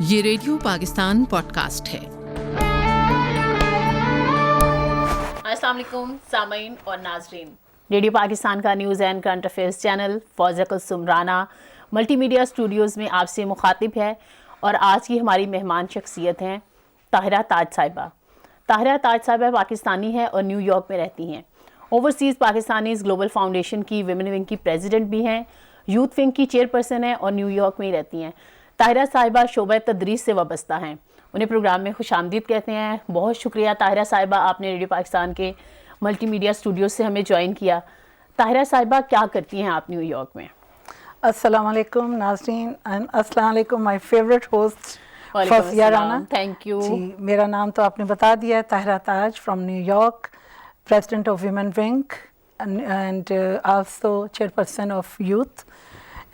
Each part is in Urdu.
یہ ریڈیو پاکستان پوڈ کاسٹ ہے۔ السلام علیکم سامعین اور ناظرین، ریڈیو پاکستان کا news and current affairs channel Fauzia Kulsoom Rana multimedia studios میں آپ سے مخاطب ہے، اور آج کی ہماری مہمان شخصیت ہیں طاہرہ تاج صاحبہ۔ طاہرہ تاج صاحبہ پاکستانی ہے اور نیو یارک میں رہتی ہیں۔ اوورسیز پاکستانیز گلوبل فاؤنڈیشن کی ویمن ونگ کی پریزیڈنٹ بھی ہیں، یوتھ ونگ کی چیئرپرسن ہیں اور نیو یارک میں ہی رہتی ہیں۔ طاہرہ صاحبہ شعبہ تدریس سے وابستہ ہیں، انہیں پروگرام میں خوش آمدید کہتے ہیں۔ بہت شکریہ طاہرہ صاحبہ، آپ نے ریڈیو پاکستان کے ملٹی میڈیا اسٹوڈیوز سے ہمیں جوائن کیا۔ طاہرہ صاحبہ، کیا کرتی ہیں آپ نیو یارک میں؟ السلام علیکم ناظرین، السلام علیکم my favourite host Fauzia Rana. Thank you. جی، میرا نام تو آپ نے بتا دیا ہے، Tahira Taj from New York, president of women wing and also chairperson of youth.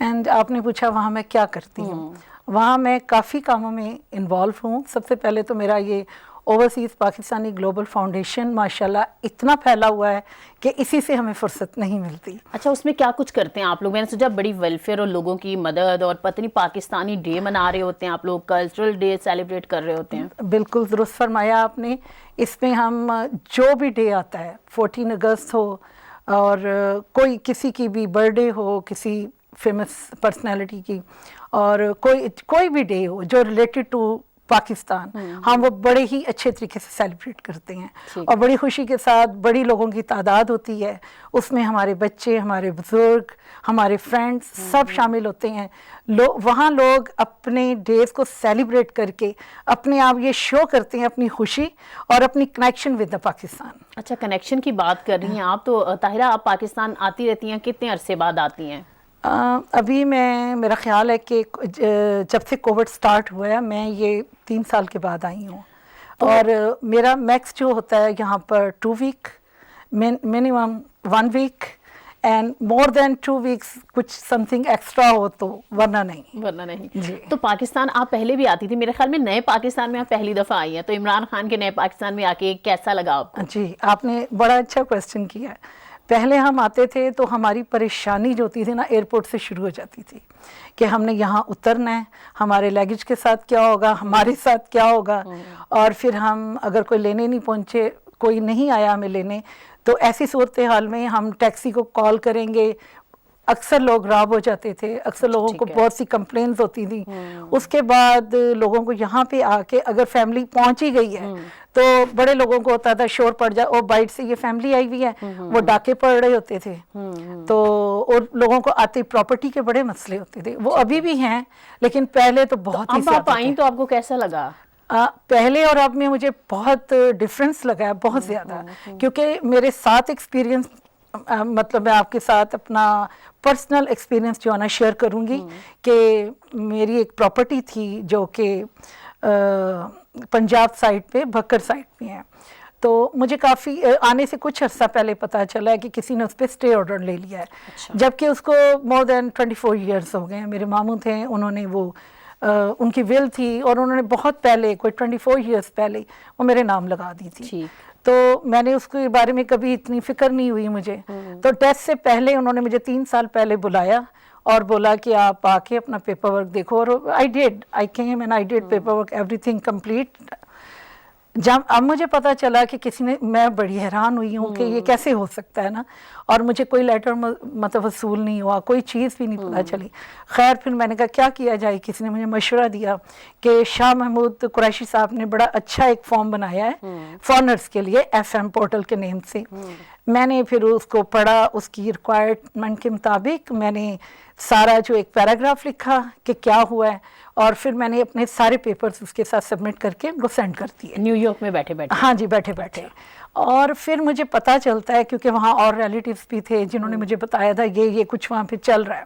And آپ نے پوچھا وہاں میں کیا کرتی ہوں۔ وہاں میں کافی کاموں میں انوالو ہوں۔ سب سے پہلے تو میرا یہ اوورسیز پاکستانی گلوبل فاؤنڈیشن ماشاءاللہ اتنا پھیلا ہوا ہے کہ اسی سے ہمیں فرصت نہیں ملتی۔ اچھا، اس میں کیا کچھ کرتے ہیں آپ لوگ؟ میں نے سوچا بڑی ویلفیئر اور لوگوں کی مدد، اور پتہ نہیں پاکستانی ڈے منا رہے ہوتے ہیں آپ لوگ، کلچرل ڈے سیلیبریٹ کر رہے ہوتے ہیں۔ بالکل درست فرمایا آپ نے۔ اس میں ہم جو بھی ڈے آتا ہے، 14 اگست ہو اور کوئی کسی کی بھی برتھ ڈے ہو، کسی فیمس پرسنالٹی کی، اور کوئی بھی ڈے ہو جو ریلیٹڈ ٹو پاکستان، ہم وہ بڑے ہی اچھے طریقے سے سیلیبریٹ کرتے ہیں، اور بڑی خوشی کے ساتھ بڑی لوگوں کی تعداد ہوتی ہے۔ اس میں ہمارے بچے، ہمارے بزرگ، ہمارے فرینڈز سب شامل ہوتے ہیں۔ وہاں لوگ اپنے ڈیز کو سیلیبریٹ کر کے اپنے آپ یہ شو کرتے ہیں اپنی خوشی اور اپنی کنیکشن ود دا پاکستان۔ اچھا، کنیکشن کی بات کر رہی ہیں آپ، تو طاہرہ آپ پاکستان آتی رہتی ہیں، کتنے عرصے بعد آتی ہیں؟ ابھی میرا خیال ہے کہ جب سے کووڈ سٹارٹ ہوا ہے، میں یہ 3 سال کے بعد آئی ہوں، اور میرا میکس جو ہوتا ہے یہاں پر 2 week, minimum 1 week, and more than 2 weeks کچھ سم تھنگ ایکسٹرا ہو تو، ورنہ نہیں۔ جی، تو پاکستان آپ پہلے بھی آتی تھی، میرے خیال میں نئے پاکستان میں آپ پہلی دفعہ آئی ہیں، تو عمران خان کے نئے پاکستان میں آ کے کیسا لگا آپ کو؟ جی، آپ نے بڑا اچھا کویسچن کیا ہے۔ پہلے ہم آتے تھے تو ہماری پریشانی جو ہوتی تھی نا، ایئرپورٹ سے شروع ہو جاتی تھی کہ ہم نے یہاں اترنا ہے، ہمارے لیگیج کے ساتھ کیا ہوگا، ہمارے ساتھ کیا ہوگا، اور پھر ہم اگر کوئی لینے نہیں پہنچے، کوئی نہیں آیا ہمیں لینے، تو ایسی صورتحال میں ہم ٹیکسی کو کال کریں گے۔ اکثر لوگ راب ہو جاتے تھے، اکثر لوگوں کو بہت سی کمپلینز ہوتی تھیں۔ اس کے بعد لوگوں کو یہاں پہ آ کے اگر فیملی پہنچ ہی گئی ہے تو بڑے لوگوں کو ہوتا تھا شور پڑ جائے، اور بائٹ سے یہ فیملی آئی ہوئی ہے، وہ ڈاکے پڑ رہے ہوتے تھے، تو اور لوگوں کو آتے پراپرٹی کے بڑے مسئلے ہوتے تھے۔ وہ ابھی بھی ہیں، لیکن پہلے تو بہت ہی زیادہ۔ اب آپ آئیں تو آپ کو کیسا لگا؟ پہلے اور اب میں مجھے بہت ڈفرینس لگا ہے، بہت زیادہ، کیونکہ میرے ساتھ ایکسپیرینس، مطلب میں آپ کے ساتھ اپنا پرسنل ایکسپیرینس جو ہے نا شیئر کروں گی، کہ میری ایک پراپرٹی تھی جو کہ پنجاب سائڈ پہ، بھکر سائڈ پہ ہے، تو مجھے کافی آنے سے کچھ عرصہ پہلے پتہ چلا ہے کہ کسی نے اس پہ اسٹے آرڈر لے لیا ہے، جبکہ اس کو مور دین 24 ایئرس ہو گئے ہیں۔ میرے ماموں تھے، انہوں نے وہ ان کی ول تھی، اور انہوں نے بہت پہلے، کوئی 24 ایئرس پہلے وہ میرے نام لگا دی تھی، تو میں نے اس کے بارے میں کبھی اتنی فکر نہیں ہوئی مجھے۔ تو ٹیسٹ سے پہلے انہوں نے مجھے 3 سال پہلے بلایا اور بولا کہ آپ آ کے اپنا پیپر ورک دیکھو، اور I came and I did paper work, everything complete۔ جب اب مجھے پتا چلا کہ کسی نے، میں بڑی حیران ہوئی ہوں کہ یہ کیسے ہو سکتا ہے نا، اور مجھے کوئی لیٹر مطلب وصول نہیں ہوا، کوئی چیز بھی نہیں پتا چلی۔ خیر پھر میں نے کہا کیا کیا جائے، کسی نے مجھے مشورہ دیا کہ شاہ محمود قریشی صاحب نے بڑا اچھا ایک فارم بنایا ہے فارنرز کے لیے، FM پورٹل کے نیم سے۔ میں نے پھر اس کو پڑھا، اس کی ریکوائرمنٹ کے مطابق میں نے سارا جو ایک پیراگراف لکھا کہ کیا ہوا ہے، اور پھر میں نے اپنے سارے پیپرز اس کے ساتھ سبمٹ کر کے ان کو سینڈ کر دیے، نیو یارک میں بیٹھے بیٹھے؟ ہاں جی، بیٹھے بیٹھے۔ اور پھر مجھے پتا چلتا ہے، کیونکہ وہاں اور ریلیٹیوز بھی تھے جنہوں نے مجھے بتایا تھا یہ کچھ وہاں پہ چل رہا ہے،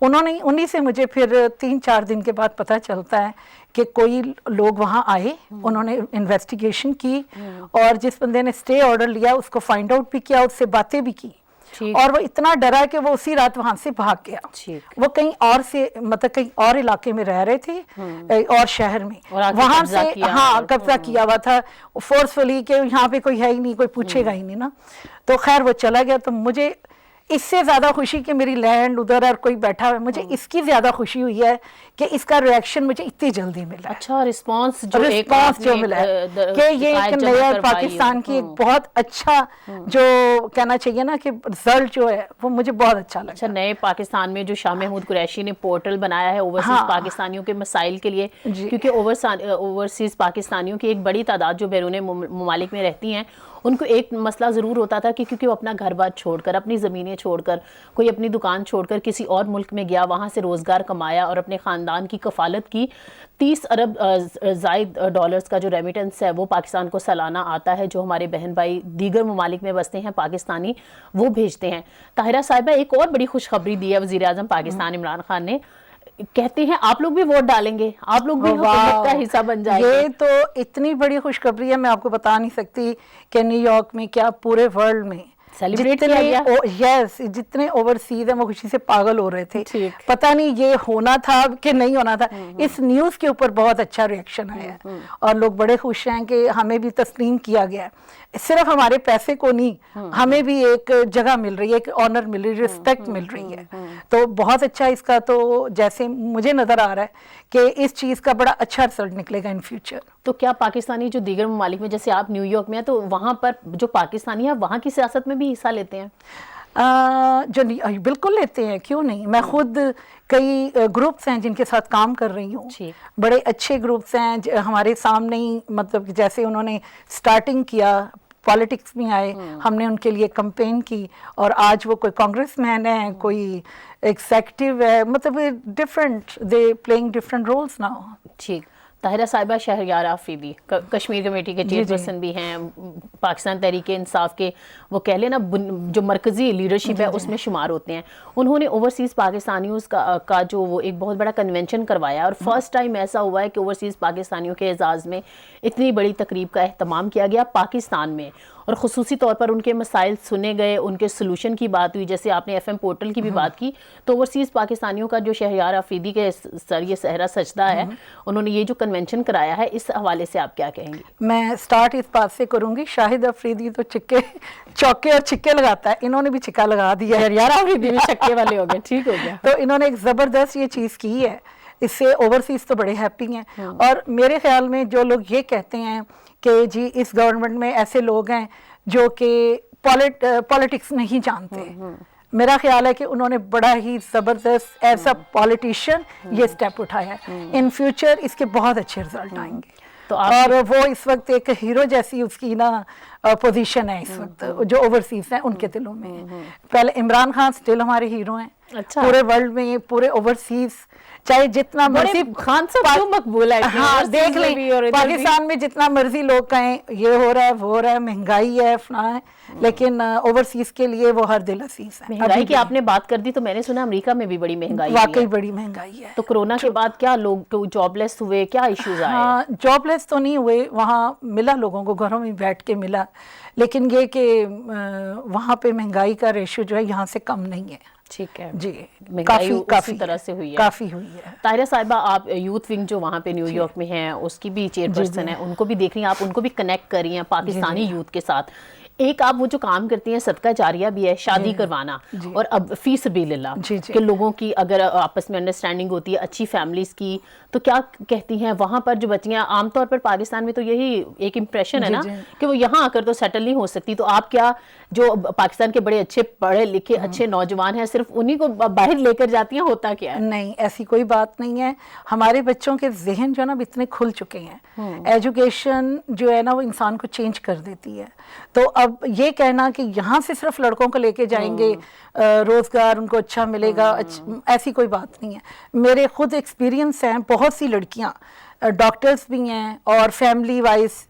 انہی سے مجھے پھر 3-4 دن کے بعد پتا چلتا ہے کہ کوئی لوگ وہاں آئے، انہوں نے انویسٹیگیشن کی، اور جس بندے نے اسٹے آرڈر لیا اس کو فائنڈ آؤٹ بھی کیا، اس سے باتیں بھی کی، اور وہ اتنا ڈرا کہ وہ اسی رات وہاں سے بھاگ گیا۔ وہ کہیں اور سے، مطلب کہیں اور علاقے میں رہ رہے تھے، اور شہر میں، وہاں سے ہاں قبضہ کیا ہوا تھا فورسفلی، کہ یہاں پہ کوئی ہے ہی نہیں، کوئی پوچھے گا ہی نہیں نا۔ تو خیر وہ چلا گیا، تو مجھے اس سے زیادہ خوشی کہ میری لینڈ ادھر اور کوئی بیٹھا ہے، مجھے اس کی زیادہ خوشی ہوئی ہے کہ اس کا ریئیکشن مجھے اتنی جلدی ملا ہے. اچھا رسپانس جو ملا ہے کہ یہ ایک نیا پاکستان کی ایک بہت اچھا جو کہنا چاہیے نا کہ رزلٹ جو ہے وہ مجھے بہت اچھا لگا. اچھا نئے پاکستان میں جو شاہ محمود قریشی نے پورٹل بنایا ہے اوورسیز پاکستانیوں کے مسائل کے لیے، کیونکہ اوورسیز پاکستانیوں کی ایک بڑی تعداد جو بیرون ممالک میں رہتی ہیں ان کو ایک مسئلہ ضرور ہوتا تھا کہ کیونکہ وہ اپنا گھر بار چھوڑ کر، اپنی زمینیں چھوڑ کر، کوئی اپنی دکان چھوڑ کر کسی اور ملک میں گیا، وہاں سے روزگار کمایا اور اپنے خاندان کی کفالت کی. 30 ارب زائد ڈالرز کا جو ریمیٹنس ہے وہ پاکستان کو سالانہ آتا ہے، جو ہمارے بہن بھائی دیگر ممالک میں بستے ہیں پاکستانی وہ بھیجتے ہیں. طاہرہ صاحبہ ایک اور بڑی خوشخبری دی ہے وزیر اعظم پاکستان عمران خان نے، کہتے ہیں آپ لوگ بھی ووٹ ڈالیں گے، آپ لوگ بھی حکومت کا حصہ بن جائیں گے. یہ تو اتنی بڑی خوشخبری ہے، میں آپ کو بتا نہیں سکتی کہ نیو یارک میں کیا پورے ورلڈ میں جتنے اوورسیز ہیں وہ خوشی سے پاگل ہو رہے تھے. پتہ نہیں یہ ہونا تھا کہ نہیں ہونا تھا. اس نیوز کے اوپر بہت اچھا ریئیکشن آیا ہے اور لوگ بڑے خوش ہیں کہ ہمیں بھی تسلیم کیا گیا ہے. صرف ہمارے پیسے کو نہیں، ہمیں بھی ایک جگہ مل رہی ہے، ایک آنر مل رہی ہے، رسپیکٹ مل رہی ہے. تو بہت اچھا اس کا، تو جیسے مجھے نظر آ رہا ہے کہ اس چیز کا بڑا اچھا رزلٹ نکلے گا ان فیوچر. تو کیا پاکستانی جو دیگر ممالک میں، جیسے آپ نیو یارک میں ہیں، تو وہاں پر جو پاکستانی ہیں وہاں کی سیاست میں بھی حصہ لیتے ہیں؟ جو بالکل لیتے ہیں، کیوں نہیں. میں خود کئی گروپس ہیں جن کے ساتھ کام کر رہی ہوں، بڑے اچھے گروپس ہیں ہمارے سامنے ہی، مطلب جیسے انہوں نے سٹارٹنگ کیا پالیٹکس میں آئے، ہم نے ان کے لیے کمپین کی اور آج وہ کوئی کانگریس مین ہے، کوئی ایگزیکٹو ہے، مطلب ڈفرینٹ، دے پلئنگ ڈفرینٹ رولز ناؤ. ٹھیک. طاہرہ صاحبہ شہریار آفریدی کشمیر کمیٹی کے چیئر پرسن بھی ہیں، پاکستان تحریک انصاف کے وہ کہہ لیں نا جو مرکزی لیڈرشپ ہے اس میں شمار ہوتے ہیں. انہوں نے اوورسیز پاکستانیوں کا جو وہ ایک بہت بڑا کنونشن کروایا اور فرسٹ ٹائم ایسا ہوا ہے کہ اوورسیز پاکستانیوں کے اعزاز میں اتنی بڑی تقریب کا اہتمام کیا گیا پاکستان میں، اور خصوصی طور پر ان کے مسائل سنے گئے، ان کے سلوشن کی بات ہوئی. جیسے آپ نے ایف ایم پورٹل کی بھی بات کی، تو اوورسیز پاکستانیوں کا جو شہریار آفریدی کے سر یہ صحرا سجدہ ہے، انہوں نے یہ جو کنونشن کرایا ہے، اس حوالے سے آپ کیا کہیں گی؟ میں سٹارٹ اس بات سے کروں گی، شاہد آفریدی تو چوکے اور چھکے لگاتا ہے، انہوں نے بھی چھکا لگا دیا ہے. شہریار آفریدی بھی چھکے والے ہو گئے. ٹھیک ہو گیا. تو انہوں نے ایک زبردست یہ چیز کی ہے، اس سے اوورسیز تو بڑے ہیپی ہیں. اور میرے خیال میں جو لوگ یہ کہتے ہیں کہ جی اس گورنمنٹ میں ایسے لوگ ہیں جو کہ پالیٹکس نہیں جانتے، میرا خیال ہے کہ انہوں نے بڑا ہی زبردست ایز اے پالیٹیشین یہ سٹیپ اٹھایا ہے. ان فیوچر اس کے بہت اچھے رزلٹ آئیں گے. اور وہ اس وقت ایک ہیرو جیسی اس کی نا پوزیشن ہے اس وقت جو اوورسیز ہیں ان کے دلوں میں. پہلے عمران خان سٹل ہمارے ہیرو ہیں پورے ورلڈ میں، پورے اوورسیز، چاہے جتنا مرضی خان صاحب کیوں مقبول ہے. ہاں دیکھ لیں پاکستان میں جتنا مرضی لوگ کہیں یہ ہو رہا ہے وہ ہو رہا ہے، مہنگائی ہے فلاں ہے، لیکن اوورسیز کے لیے وہ ہر دل عزیز ہے. مہنگائی کی آپ نے بات کر دی تو میں نے سنا امریکہ میں بھی بڑی مہنگائی، واقعی بڑی مہنگائی ہے. تو کرونا کے بعد کیا لوگ جاب لیس ہوئے، کیا ایشوز آئے؟ ہاں جاب لیس تو نہیں ہوئے، وہاں ملا لوگوں کو گھروں میں بیٹھ کے ملا، لیکن یہ کہ وہاں پہ مہنگائی کا ریشو جو ہے یہاں سے کم نہیں ہے. ٹھیک ہے جی، کافی طرح سے ہوئی ہے، کافی ہوئی ہے. طاہرہ صاحبہ آپ یوتھ ونگ جو وہاں پہ نیو یارک میں ہیں اس کی بھی چیئر پرسن ہیں، ان کو بھی دیکھ رہی ہیں آپ، ان کو بھی کنیکٹ کر رہی ہیں پاکستانی یوتھ کے ساتھ. ایک آپ وہ جو کام کرتی ہیں صدقہ جاریہ بھی ہے، شادی کروانا، اور اب فی سبیل اللہ کہ لوگوں کی اگر آپس میں انڈرسٹینڈنگ ہوتی ہے اچھی فیملیز کی، تو کیا کہتی ہیں وہاں پر جو بچیاں، عام طور پر پاکستان میں تو یہی ایک امپریشن ہے نا کہ وہ یہاں آ کر تو سیٹل نہیں ہو سکتی، تو آپ کیا جو پاکستان کے بڑے اچھے پڑھے لکھے اچھے نوجوان ہیں صرف انہی کو باہر لے کر جاتی ہیں، ہوتا کیا ہے؟ نہیں ایسی کوئی بات نہیں ہے. ہمارے بچوں کے ذہن جو ہے نا اتنے کھل چکے ہیں، ایجوکیشن جو ہے نا وہ انسان کو چینج کر دیتی ہے. تو اب یہ کہنا کہ یہاں سے صرف لڑکوں کو لے کے جائیں گے روزگار ان کو اچھا ملے گا، ایسی کوئی بات نہیں ہے. میرے خود ایکسپیرینس ہیں، بہت سی لڑکیاں ڈاکٹرز بھی ہیں اور فیملی وائز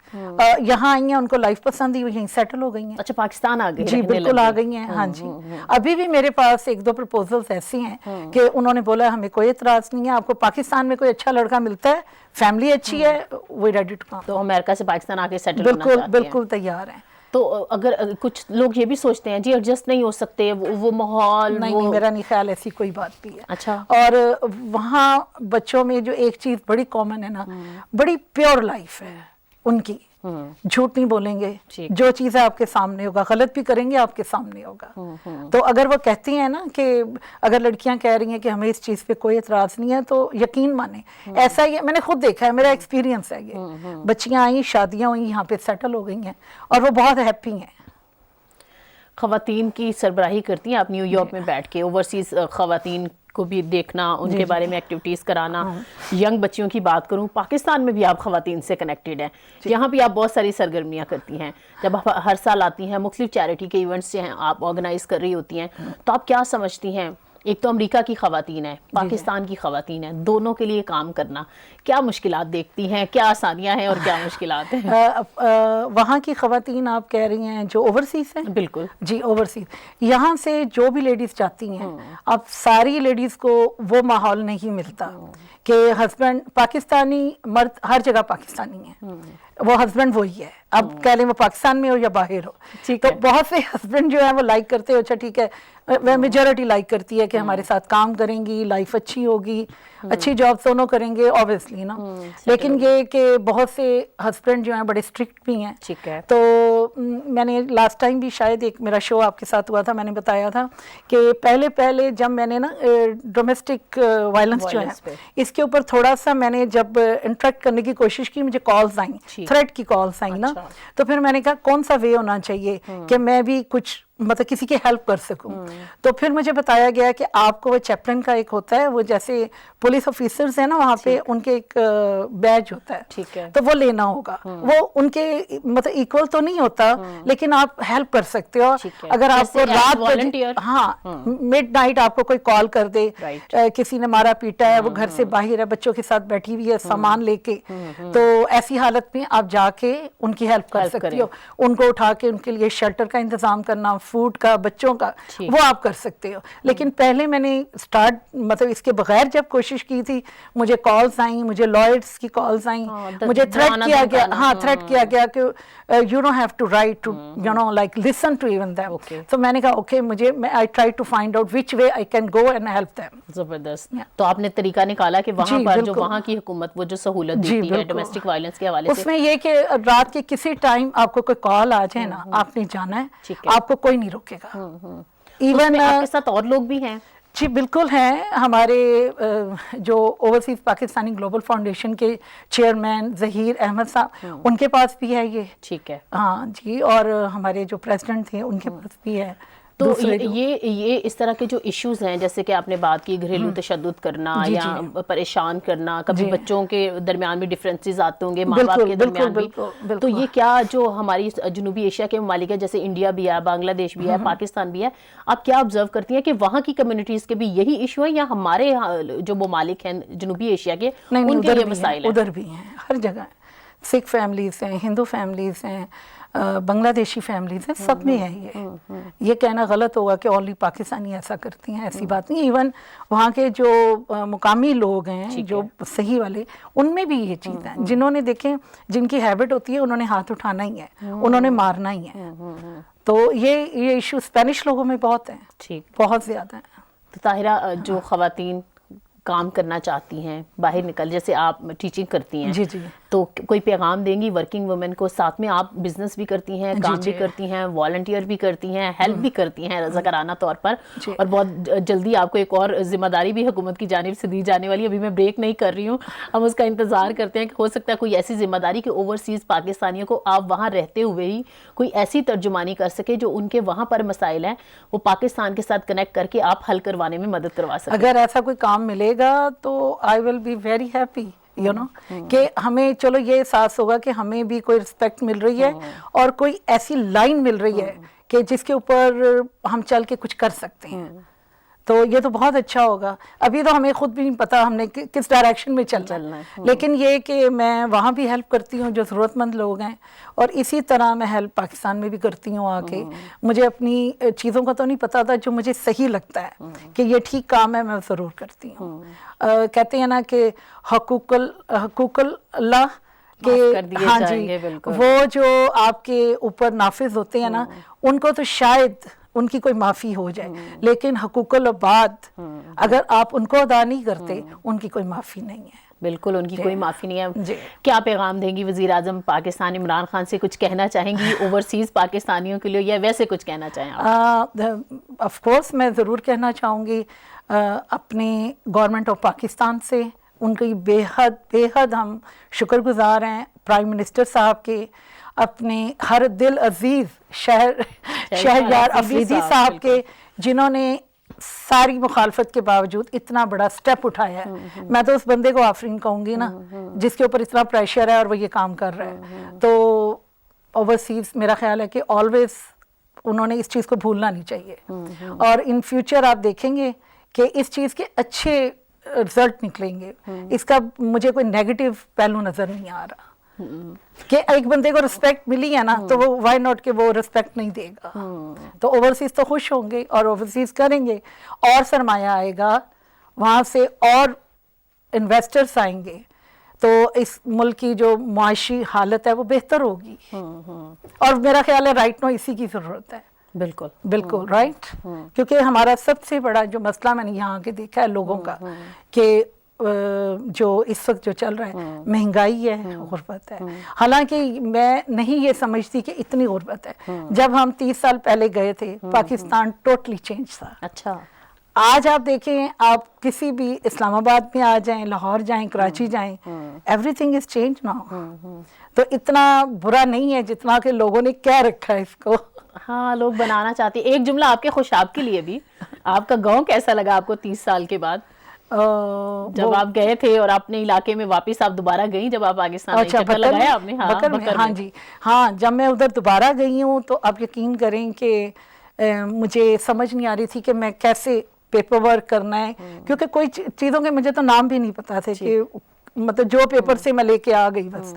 یہاں آئی ہیں، ان کو لائف پسند ہی یہیں سیٹل ہو گئی ہیں. اچھا پاکستان آ گئی؟ جی بالکل آ گئی ہیں. ہاں جی ابھی بھی میرے پاس ایک دو پرپوزلز ایسی ہیں کہ انہوں نے بولا ہمیں کوئی اعتراض نہیں ہے، آپ کو پاکستان میں کوئی اچھا لڑکا ملتا ہے، فیملی اچھی ہے، وی ریڈی ٹو کم. تو امریکہ سے پاکستان آ کے سیٹل ہونا چاہتے ہیں؟ بالکل تیار ہیں. تو اگر کچھ لوگ یہ بھی سوچتے ہیں جی ایڈجسٹ نہیں ہو سکتے، وہ ماحول، نہیں میرا نہیں خیال ایسی کوئی بات بھی ہے. اچھا. اور وہاں بچوں میں جو ایک چیز بڑی کامن ہے نا، بڑی پیور لائف ہے ان کی، جھوٹ نہیں بولیں گے, جو چیز ہے آپ کے سامنے ہوگا, غلط بھی کریں گے آپ کے سامنے ہوگا. تو اگر وہ کہتی ہیں نا کہ اگر لڑکیاں کہہ رہی ہیں کہ ہمیں اس چیز پہ کوئی اعتراض نہیں ہے, تو یقین مانیں ایسا ہی ہے. میں نے خود دیکھا ہے, میرا ایکسپیرینس ہے یہ. بچیاں آئیں, شادیاں ہوئیں, یہاں پہ سیٹل ہو گئی ہیں اور وہ بہت ہیپی ہیں. خواتین کی سربراہی کرتی ہیں آپ نیو یارک میں بیٹھ کے, اوورسیز خواتین کو بھی دیکھنا, ان کے بارے میں ایکٹیویٹیز کرانا. ینگ بچیوں کی بات کروں, پاکستان میں بھی آپ خواتین سے کنیکٹڈ ہیں, یہاں بھی آپ بہت ساری سرگرمیاں کرتی ہیں. جب آپ ہر سال آتی ہیں, مختلف چیریٹی کے ایونٹس جو ہیں آپ آرگنائز کر رہی ہوتی ہیں, تو آپ کیا سمجھتی ہیں, ایک تو امریکہ کی خواتین ہیں, پاکستان کی خواتین ہیں, دونوں کے لیے کام کرنا, کیا مشکلات دیکھتی ہیں, کیا آسانیاں ہیں اور کیا مشکلات ہیں؟ وہاں کی خواتین آپ کہہ رہی ہیں جو اوورسیز ہیں؟ بالکل جی, اوورسیز. یہاں سے جو بھی لیڈیز جاتی ہیں, اب ساری لیڈیز کو وہ ماحول نہیں ملتا کہ ہسبینڈ پاکستانی, مرد ہر جگہ پاکستانی ہے, وہ ہسبینڈ وہی ہے. اب کہہ لیں وہ پاکستان میں ہو یا باہر ہو, تو بہت سے ہسبینڈ جو ہیں وہ لائک کرتے ہو, اچھا ٹھیک ہے, میجورٹی لائک کرتی ہے کہ ہمارے ساتھ کام کریں گی, لائف اچھی ہوگی, اچھی جاب دونوں کریں گے obviously نا. لیکن یہ کہ بہت سے ہسبینڈ جو ہیں بڑے اسٹرکٹ بھی ہیں. تو میں نے لاسٹ ٹائم بھی شاید ایک میرا شو آپ کے ساتھ ہوا تھا, میں نے بتایا تھا کہ پہلے جب میں نے نا ڈومیسٹک وائلنس جو ہے اس کے اوپر تھوڑا سا میں نے جب انٹریکٹ کرنے کی کوشش کی, مجھے کالز آئیں, تھریٹ کی کالز آئیں نا, تو پھر میں نے کہا کون سا وے ہونا چاہیے کہ میں بھی کچھ مطلب کسی کی ہیلپ کر سکوں. تو پھر مجھے بتایا گیا کہ آپ کو وہ چیپلن کا ایک ہوتا ہے, وہ جیسے پولیس آفیسرز ہیں نا وہاں پہ, ان کے ایک بیج ہوتا ہے, تو وہ لینا ہوگا. وہ ان کے مطلب ایکول تو نہیں ہوتا, لیکن آپ ہیلپ کر سکتے ہو. اگر آپ کو رات, ہاں مڈ نائٹ آپ کو کوئی کال کر دے, کسی نے مارا پیٹا ہے, وہ گھر سے باہر ہے, بچوں کے ساتھ بیٹھی ہوئی ہے سامان لے کے, تو ایسی حالت میں آپ جا کے ان کی ہیلپ کر سکتی ہو. ان کو اٹھا کے ان کے لیے شیلٹر کا انتظام کرنا, فوڈ کا, بچوں کا, وہ آپ کر سکتے ہو. لیکن پہلے میں نے مطلب اس کے بغیر جب کوشش کی تھی, مجھے کالز آئیں, مجھے لائرز کی کالز آئیں, مجھے تھریٹ کیا گیا, تھریٹ کیا گیا کہ you don't have to write to like listen to even them. تو میں نے کہا okay, I try to find out which way I can go and help them. زبردست. تو آپ نے طریقہ نکالا کہ وہاں پر جو وہاں کی حکومت وہ جو سہولت دیتی ہے ڈومیسٹک وائلنس کے حوالے سے, اس میں یہ کہ رات کے کسی ٹائم آپ کو کوئی کال آ جائے نا, آپ نے جانا ہے, آپ کو کوئی نہیں روکے گا. ایون آپ کے ساتھ اور لوگ بھی ہیں؟ جی بالکل ہیں. ہمارے جو اوورسیز پاکستانی گلوبل فاؤنڈیشن کے چیئرمین ظہیر احمد صاحب, ان کے پاس بھی ہے یہ. ٹھیک ہے, ہاں جی. اور ہمارے جو پریزیڈنٹ تھے ان کے پاس بھی ہے. تو یہ اس طرح کے جو ایشوز ہیں, جیسے کہ آپ نے بات کی گھریلو تشدد کرنا یا پریشان کرنا, کبھی بچوں کے درمیان بھی ڈفرینسز آتے ہوں گے, ماں باپ کے درمیان بھی, تو یہ کیا جو ہماری جنوبی ایشیا کے ممالک ہے, جیسے انڈیا بھی ہے, بنگلہ دیش بھی ہے, پاکستان بھی ہے, آپ کیا آبزرو کرتی ہیں کہ وہاں کی کمیونٹیز کے بھی یہی ایشو ہیں, یا ہمارے جو ممالک ہیں جنوبی ایشیا کے ان کے یہ مسائل ہیں؟ ادھر بھی ہیں, ہر جگہ. سکھ فیملیز ہیں, ہندو فیملیز ہیں, بنگلہ دیشی فیملیز ہیں, سب میں ہے یہ کہنا غلط ہوگا کہ اونلی پاکستانی ایسا کرتی ہیں, ایسی بات نہیں. ایون وہاں کے جو مقامی لوگ ہیں جو صحیح والے, ان میں بھی یہ چیز ہے. جنہوں نے دیکھیں, جن کی ہیبٹ ہوتی ہے انہوں نے ہاتھ اٹھانا ہی ہے, انہوں نے مارنا ہی ہے. تو یہ ایشو اسپینش لوگوں میں بہت ہیں, بہت زیادہ ہیں. تو طاہرہ, جو خواتین کام کرنا چاہتی ہیں باہر نکل, جیسے آپ ٹیچنگ کرتی ہیں, جی جی, تو کوئی پیغام دیں گی ورکنگ وومن کو؟ ساتھ میں آپ بزنس بھی کرتی ہیں, کام بھی کرتی ہیں, والنٹیئر بھی کرتی ہیں, ہیلپ بھی کرتی ہیں رضاکارانہ طور پر, اور بہت جلدی آپ کو ایک اور ذمہ داری بھی حکومت کی جانب سے دی جانے والی. ابھی میں بریک نہیں کر رہی ہوں, ہم اس کا انتظار کرتے ہیں کہ ہو سکتا ہے کوئی ایسی ذمہ داری کہ اوورسیز پاکستانیوں کو آپ وہاں رہتے ہوئے ہی کوئی ایسی ترجمانی کر سکے جو ان کے وہاں پر مسائل ہیں وہ پاکستان کے ساتھ کنیکٹ کر کے آپ حل کروانے میں مدد کروا سکیں. اگر ایسا کوئی کام ملے گا تو I will be very happy. کہ ہمیں چلو یہ احساس ہوگا کہ ہمیں بھی کوئی رسپیکٹ مل رہی ہے, اور کوئی ایسی لائن مل رہی ہے کہ جس کے اوپر ہم چل کے کچھ کر سکتے ہیں. تو یہ تو بہت اچھا ہوگا. ابھی تو ہمیں خود بھی نہیں پتا ہم نے کس ڈائریکشن میں چلنا ہے, لیکن یہ کہ میں وہاں بھی ہیلپ کرتی ہوں جو ضرورت مند لوگ ہیں, اور اسی طرح میں ہیلپ پاکستان میں بھی کرتی ہوں. آ کے مجھے اپنی چیزوں کا تو نہیں پتا تھا, جو مجھے صحیح لگتا ہے کہ یہ ٹھیک کام ہے, میں ضرور کرتی ہوں. کہتے ہیں نا کہ حقوق اللہ کہ ہاں جی, وہ جو آپ کے اوپر نافذ ہوتے ہیں نا, ان کو تو شاید ان کی کوئی معافی ہو جائے, لیکن حقوق العباد اگر آپ ان کو ادا نہیں کرتے, ان کی کوئی معافی نہیں ہے. بالکل ان کی کوئی معافی نہیں ہے. کیا پیغام دیں گی وزیر اعظم پاکستان عمران خان سے؟ کچھ کہنا چاہیں گی اوورسیز پاکستانیوں کے لیے یا ویسے کچھ کہنا چاہیں آپ؟ آف کورس میں ضرور کہنا چاہوں گی اپنے گورنمنٹ آف پاکستان سے، ان کی بے حد ہم شکر گزار ہیں پرائم منسٹر صاحب کے، اپنے ہر دل عزیز شہریار افریدی صاحب کے، جنہوں نے ساری مخالفت کے باوجود اتنا بڑا سٹیپ اٹھایا ہے. میں تو اس بندے کو آفرین کہوں گی نا جس کے اوپر اتنا پریشر ہے اور وہ یہ کام کر رہا ہے. تو اوورسیز میرا خیال ہے کہ آلویز انہوں نے اس چیز کو بھولنا نہیں چاہیے، اور ان فیوچر آپ دیکھیں گے کہ اس چیز کے اچھے رزلٹ نکلیں گے. اس کا مجھے کوئی نیگیٹو پہلو نظر نہیں آ رہا کہ ایک بندے کو رسپیکٹ ملی ہے نا تو وہ وائی ناٹ کہ وہ رسپیکٹ نہیں دے گا. تو اوورسیز تو خوش ہوں گے اور اوورسیز کریں گے، اور سرمایہ آئے گا وہاں سے، اور انویسٹرز آئیں گے، تو اس ملک کی جو معاشی حالت ہے وہ بہتر ہوگی. اور میرا خیال ہے رائٹ نو اسی کی ضرورت ہے. بالکل رائٹ، کیونکہ ہمارا سب سے بڑا جو مسئلہ میں نے یہاں کے دیکھا ہے لوگوں کا کہ جو اس وقت جو چل رہا ہے مہنگائی ہے، غربت ہے. حالانکہ میں نہیں یہ سمجھتی کہ اتنی غربت ہے. جب ہم 30 سال پہلے گئے تھے پاکستان ٹوٹلی چینج تھا. اچھا، آج آپ دیکھیں، آپ کسی بھی اسلام آباد میں آ جائیں، لاہور جائیں، کراچی جائیں، every thing is change now. تو اتنا برا نہیں ہے جتنا کہ لوگوں نے کہہ رکھا ہے اس کو. ہاں، لوگ بنانا چاہتے ہیں. ایک جملہ آپ کے خوشاب کے لیے بھی، آپ کا گاؤں کیسا لگا آپ کو 30 سال کے بعد جب آپ گئے تھے اور اپنے علاقے میں واپس آپ دوبارہ گئیں جب آپ پاکستان چکر لگایا آپ نے؟ بکر میں. ہاں جی، ہاں، جب میں ادھر دوبارہ گئی ہوں تو آپ یقین کریں کہ مجھے سمجھ نہیں آ رہی تھی کہ میں کیسے پیپر ورک کرنا ہے، کیونکہ کوئی چیزوں کے مجھے تو نام بھی نہیں پتا تھے کہ مطلب جو پیپر سے میں لے کے آ گئی بس.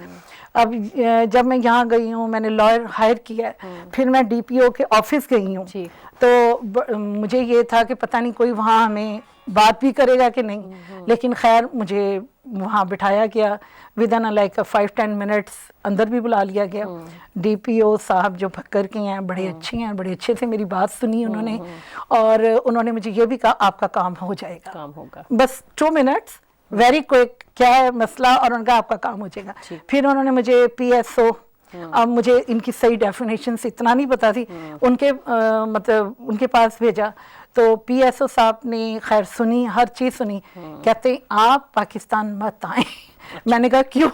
اب جب میں یہاں گئی ہوں میں نے لائر ہائر کیا ہے، پھر میں ڈی پی او کے آفس گئی ہوں، تو مجھے یہ تھا کہ پتہ نہیں کوئی وہاں ہمیں بات بھی کرے گا کہ نہیں، لیکن خیر مجھے وہاں بٹھایا گیا. ودن لائک 5-10 منٹس اندر بھی بلا لیا گیا. ڈی پی او صاحب جو بھکر کے ہیں بڑے اچھے ہیں، بڑے اچھے سے میری بات سنی انہوں نے، اور انہوں نے مجھے یہ بھی کہا آپ کا کام ہو جائے گا، بس 2 منٹس ویری کوئک، کیا ہے مسئلہ، اور ان کا آپ کا کام ہو جائے گا. پھر انہوں نے مجھے پی ایس او، اب مجھے ان کی صحیح ڈیفینیشنز اتنا نہیں پتا تھی، ان کے مطلب ان کے پاس بھیجا. تو پی ایس او صاحب نے خیر سنی، ہر چیز سنی. کہتے ہیں آپ پاکستان مت آئیں. میں نے کہا کیوں؟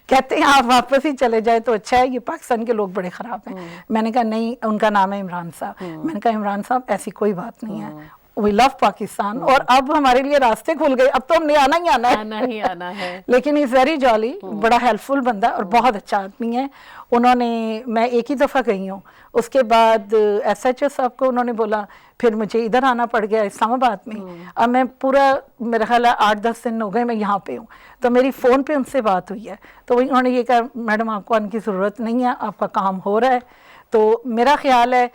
کہتے ہیں آپ واپس ہی چلے جائیں تو اچھا ہے، یہ پاکستان کے لوگ بڑے خراب ہیں. میں نے کہا نہیں، ان کا نام ہے عمران صاحب. میں نے کہا عمران صاحب ایسی کوئی بات نہیں ہے، وی لو پاکستان، اور اب ہمارے لیے راستے کھل گئے، اب تو ہم نے آنا ہی ہے. لیکن از ویری جالی، بڑا ہیلپ فل بندہ اور بہت اچھا آدمی ہے. انہوں نے، میں ایک ہی دفعہ گئی ہوں، اس کے بعد ایس ایچ او صاحب کو انہوں نے بولا، پھر مجھے ادھر آنا پڑ گیا اسلام آباد میں. اب میں پورا میرا خیال ہے 8-10 دن ہو گئے میں یہاں پہ ہوں. تو میری فون پہ ان سے بات ہوئی ہے، تو انہوں نے یہ کہا میڈم آپ کو آنے کی ضرورت نہیں ہے، آپ کا کام ہو رہا ہے. تو میرا خیال ہے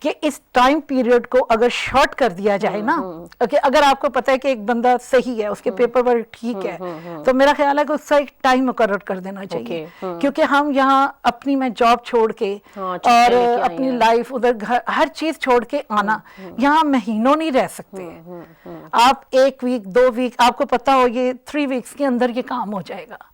کہ اس ٹائم پیریڈ کو اگر شارٹ کر دیا جائے نا، کہ اگر آپ کو پتہ ہے کہ ایک بندہ صحیح ہے، اس کے پیپر ورک ٹھیک ہے، تو میرا خیال ہے کہ اس کا ایک ٹائم مقرر کر دینا چاہیے. کیونکہ ہم یہاں اپنی میں جاب چھوڑ کے اور اپنی لائف ادھر ہر چیز چھوڑ کے آنا، یہاں مہینوں نہیں رہ سکتے. آپ 1 ویک 2 ویک، آپ کو پتہ ہو یہ 3 ویکس کے اندر یہ کام ہو جائے گا.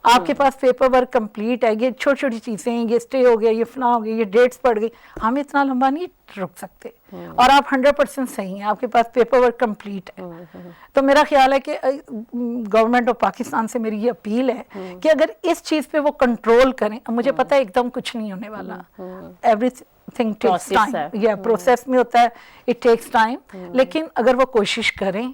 آپ کے پاس پیپر ورک کمپلیٹ ہے، یہ چھوٹی چھوٹی چیزیں، یہ اسٹے ہو گیا، یہ فلاں ہو گیا، یہ ڈیٹس پڑ گئی، ہم اتنا لمبا نہیں رک سکتے. اور آپ 100% صحیح ہیں، آپ کے پاس پیپر ورک کمپلیٹ ہے. تو میرا خیال ہے کہ گورنمنٹ آف پاکستان سے میری یہ اپیل ہے کہ اگر اس چیز پہ وہ کنٹرول کریں. مجھے پتہ ہے ایک دم کچھ نہیں ہونے والا، ایوری تھنگ ٹیکس ٹائم، یا پروسیس میں ہوتا ہے، اٹ ٹیکس ٹائم. لیکن اگر وہ کوشش کریں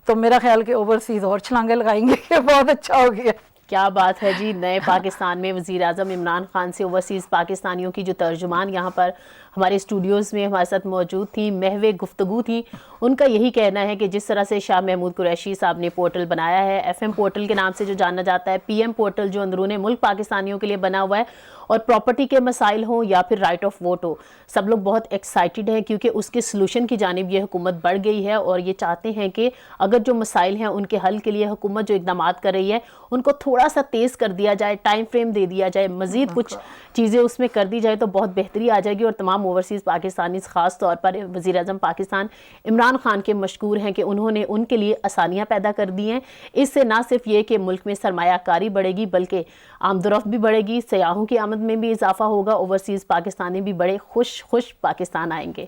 تو میرا خیال کہ اوورسیز اور چھلانگے لگائیں گے کہ بہت اچھا ہو گیا. کیا بات ہے جی. نئے پاکستان میں وزیر اعظم عمران خان سے اوورسیز پاکستانیوں کی جو ترجمان یہاں پر ہمارے اسٹوڈیوز میں ہمارے ساتھ موجود تھی، محو گفتگو تھی. ان کا یہی کہنا ہے کہ جس طرح سے شاہ محمود قریشی صاحب نے پورٹل بنایا ہے، ایف ایم پورٹل کے نام سے جو جانا جاتا ہے، پی ایم پورٹل جو اندرون ملک پاکستانیوں کے لیے بنا ہوا ہے، اور پراپرٹی کے مسائل ہوں یا پھر رائٹ آف ووٹ ہو، سب لوگ بہت ایکسائٹیڈ ہیں کیونکہ اس کے سلوشن کی جانب یہ حکومت بڑھ گئی ہے، اور یہ چاہتے ہیں کہ اگر جو مسائل ہیں ان کے حل کے لیے حکومت جو اقدامات کر رہی ہے ان کو تھوڑا سا تیز کر دیا جائے، ٹائم فریم دے دیا جائے، مزید کچھ چیزیں اس میں کر دی جائے تو بہت بہتری آ جائے گی اور تمام اوورسیز پاکستانی خاص طور پر وزیر اعظم پاکستان عمران خان کے مشکور ہیں کہ انہوں نے ان کے لیے آسانیاں پیدا کر دی ہیں. اس سے نہ صرف یہ کہ ملک میں سرمایہ کاری بڑھے گی بلکہ آمد و رفت بھی بڑھے گی, سیاحوں کی آمد میں بھی اضافہ ہوگا, اوورسیز پاکستانی بھی بڑے خوش پاکستان آئیں گے.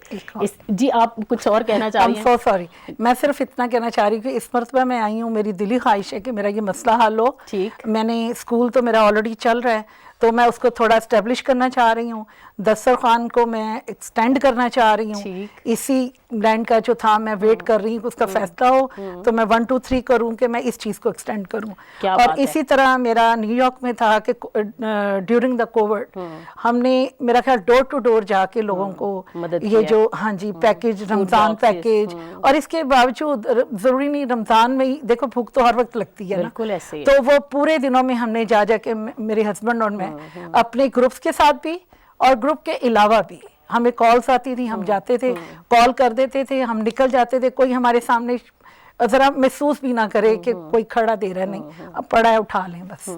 جی آپ کچھ اور کہنا چاہ رہی ہیں؟ سوری, میں صرف اتنا کہنا چاہ رہی ہوں کہ اس مرتبہ میں آئی ہوں, میری دلی خواہش ہے کہ میرا یہ مسئلہ حل ہو. ٹھیک, میں نے اسکول تو میرا آلریڈی چل رہا ہے, تو میں اس کو تھوڑا اسٹیبلش کرنا چاہ رہی ہوں. دسترخوان کو میں ایکسٹینڈ کرنا چاہ رہی ہوں. اسی لینڈ کا جو تھا میں ویٹ کر رہی ہوں کہ اس کا فیصلہ ہو, تو میں 1 2 3 کروں کہ میں اس چیز کو ایکسٹینڈ کروں. اور اسی طرح میرا نیو یارک میں تھا کہ ڈیورنگ دا کووڈ ہم نے میرا خیال ڈور ٹو ڈور جا کے لوگوں کو یہ جو ہاں جی پیکیج, رمضان پیکیج, اور اس کے باوجود ضروری نہیں رمضان میں ہی, دیکھو بھوک تو ہر وقت لگتی ہے نا, تو وہ پورے دنوں میں ہم نے جا کے میرے ہسبینڈ اور میں اپنے گروپس کے ساتھ بھی اور گروپ کے علاوہ بھی ہمیں کالز آتی تھی, ہم جاتے تھے, کال کر دیتے تھے, ہم نکل جاتے تھے, کوئی ہمارے سامنے ذرا محسوس بھی نہ کرے کہ کوئی کھڑا دے رہا نہیں, اب پڑا ہے اٹھا لیں بس.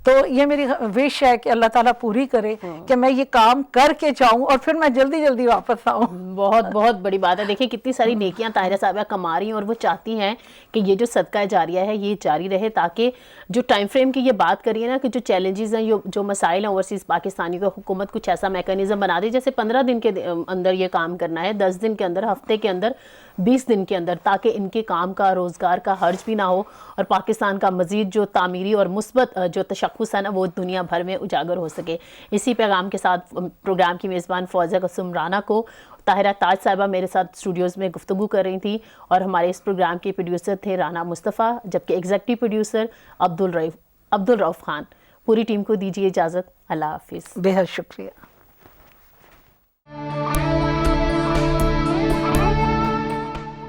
تو یہ میری وش ہے کہ اللہ تعالیٰ پوری کرے کہ میں یہ کام کر کے جاؤں اور پھر میں جلدی واپس آؤں. بہت بڑی بات ہے. دیکھیں کتنی ساری نیکیاں طاہرہ صاحبہ کما رہی ہیں, اور وہ چاہتی ہیں کہ یہ جو صدقہ جاریہ ہے یہ جاری رہے, تاکہ جو ٹائم فریم کی یہ بات کریے نا کہ جو چیلنجز ہیں, جو مسائل ہیں اوورسیز پاکستانی کو, حکومت کچھ ایسا میکانزم بنا دے جیسے 15 دن کے اندر یہ کام کرنا ہے, 10 دن کے اندر, ہفتے کے اندر, 20 دن کے اندر, تاکہ ان کے کام کا, روزگار کا حرج بھی نہ ہو, اور پاکستان کا مزید جو تعمیری اور مثبت جو تشخص ہے نا وہ دنیا بھر میں اجاگر ہو سکے. اسی پیغام کے ساتھ پروگرام کی میزبان فوزیہ قاسم رانا کو طاہرہ تاج صاحبہ میرے ساتھ اسٹوڈیوز میں گفتگو کر رہی تھیں, اور ہمارے اس پروگرام کے پروڈیوسر تھے رانا مصطفیٰ, جبکہ ایگزیکٹو پروڈیوسر عبدالرؤف خان. پوری ٹیم کو دیجیے اجازت. اللہ حافظ. بے حد شکریہ.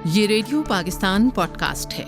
یہ ریڈیو پاکستان پوڈ کاسٹ ہے.